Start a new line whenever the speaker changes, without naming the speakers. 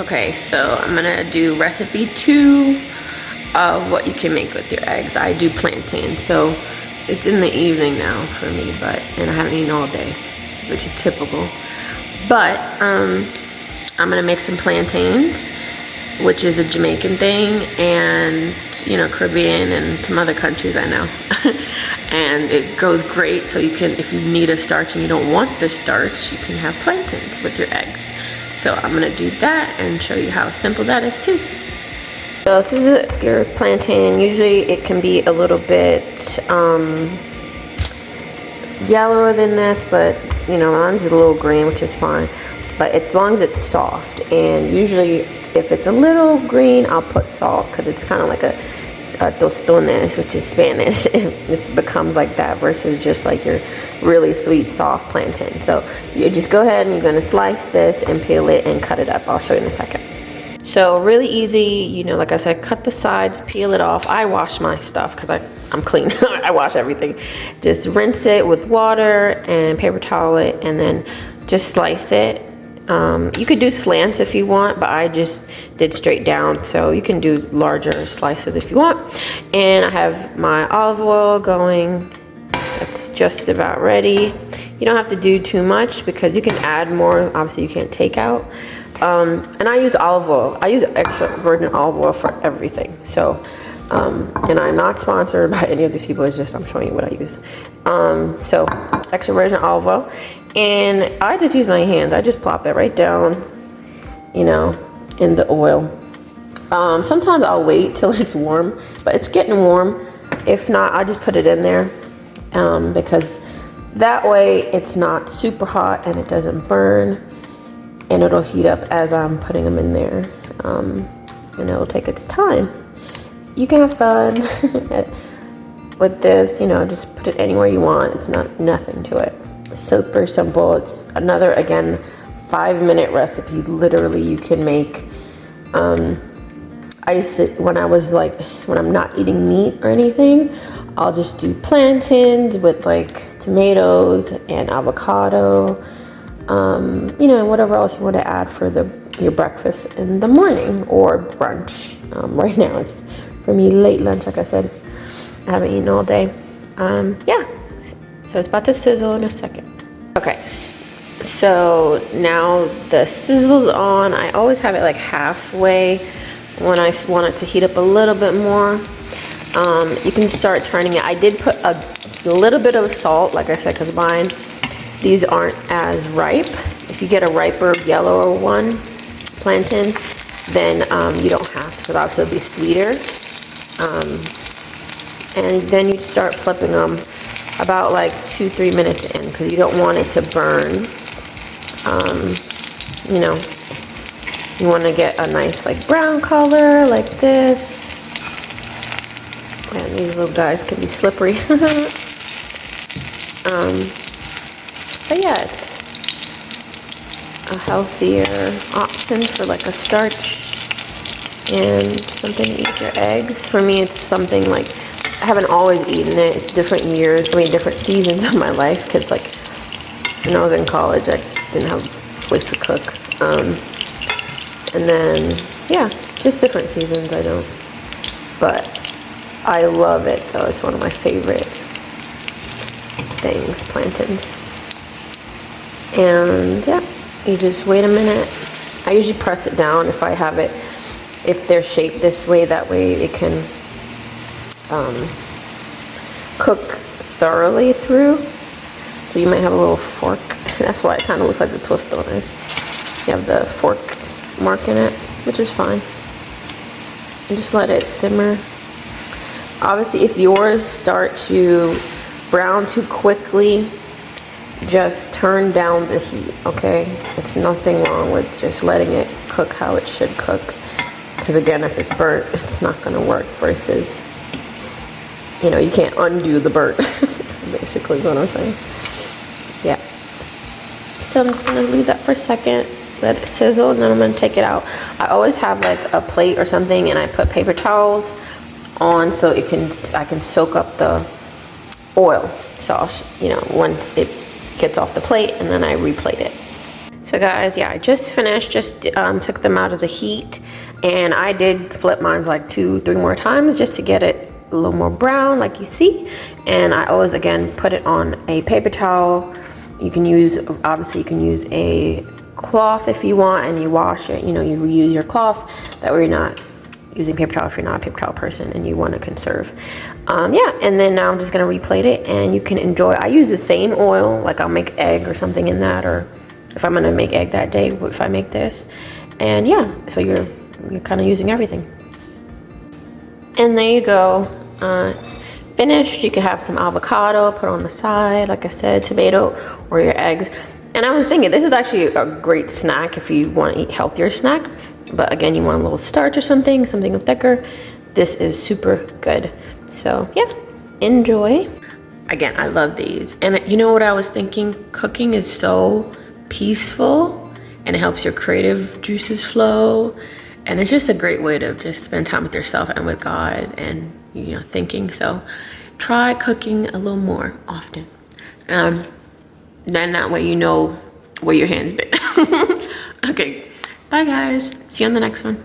Okay, so I'm gonna do recipe 2 of what you can make with your eggs. I do plantains, so it's in the evening now for me, and I haven't eaten all day, which is typical. But I'm gonna make some plantains, which is a Jamaican thing, and Caribbean and some other countries I know. And it goes great, so you can, if you need a starch and you don't want the starch, you can have plantains with your eggs. So I'm gonna do that and show you how simple that is too. So this is your plantain. Usually it can be a little bit yellower than this, but mine's a little green, which is fine. But as long as it's soft, and usually if it's a little green, I'll put salt because it's kind of like a tostones, which is Spanish, if it becomes like that versus just like your really sweet soft plantain. So you just go ahead and you're going to slice this and peel it and cut it up. I'll show you in a second. So really easy, like I said, cut the sides, peel it off. I wash my stuff because I'm clean. I wash everything. Just rinse it with water and paper towel it, and then just slice it. You could do slants if you want, but I just did straight down, so you can do larger slices if you want. And I have my olive oil going. That's just about ready. You don't have to do too much because you can add more. Obviously you can't take out. And I use olive oil. I use extra virgin olive oil for everything. So, and I'm not sponsored by any of these people. It's just I'm showing you what I use. So extra virgin olive oil. And I just use my hands. I just plop it right down, in the oil. Sometimes I'll wait till it's warm, but it's getting warm. If not, I just put it in there because that way it's not super hot and it doesn't burn, and it'll heat up as I'm putting them in there, and it'll take its time. You can have fun with this, just put it anywhere you want. It's nothing to it. Super simple. It's another, again, 5-minute recipe. Literally you can make. I used to, when I'm not eating meat or anything, I'll just do plantains with like tomatoes and avocado, whatever else you want to add for your breakfast in the morning or brunch. Right now it's for me late lunch. Like I said, I haven't eaten all day. Yeah. So it's about to sizzle in a second. Okay, so now the sizzle's on. I always have it like halfway when I want it to heat up a little bit more. You can start turning it. I did put a little bit of salt, like I said, because these aren't as ripe. If you get a riper, yellower one, plantain, then you don't have to, because obviously it'll be sweeter. And then you start flipping them about like 2-3 minutes in, because you don't want it to burn. You want to get a nice like brown color like this. And these little guys can be slippery. But yeah, it's a healthier option for like a starch and something to eat your eggs. For me, it's something like, I haven't always eaten it. It's different years, different seasons of my life, because like when I was in college, I didn't have a place to cook. And then, yeah, just different seasons, I don't. But I love it, though. It's one of my favorite things, plantains. And yeah, you just wait a minute. I usually press it down if I have it, if they're shaped this way, that way it can cook thoroughly through. So you might have a little fork. That's why it kind of looks like the tostones. You have the fork mark in it, which is fine. And just let it simmer. Obviously, if yours start to brown too quickly, just turn down the heat, okay? It's nothing wrong with just letting it cook how it should cook. Because again, if it's burnt, it's not going to work versus, you can't undo the burnt, basically is what I'm saying. Yeah. So I'm just going to leave that for a second, let it sizzle, and then I'm going to take it out. I always have like a plate or something, and I put paper towels on so I can soak up the oil sauce, once it gets off the plate, and then I replate it. So guys, yeah, I just finished, took them out of the heat, and I did flip mine like 2-3 more times just to get it a little more brown like you see. And I always, again, put it on a paper towel. You can use, obviously you can use a cloth if you want, and you wash it, you know, you reuse your cloth. That way you're not using paper towel if you're not a paper towel person and you want to conserve. Yeah, and then now I'm just gonna replate it, and you can enjoy. I use the same oil, like I'll make egg or something in that, or if I'm gonna make egg that day, if I make this. And yeah, so you're kind of using everything. And there you go, finished. You can have some avocado put on the side, like I said, tomato, or your eggs. And I was thinking, this is actually a great snack if you want to eat healthier snack. But again, you want a little starch or something thicker. This is super good. So yeah, enjoy. Again, I love these. And you know what I was thinking? Cooking is so peaceful, and it helps your creative juices flow. And it's just a great way to just spend time with yourself and with God and, you know, thinking. So try cooking a little more often. Then that way you know where your hand's been. Okay, bye guys. See you on the next one.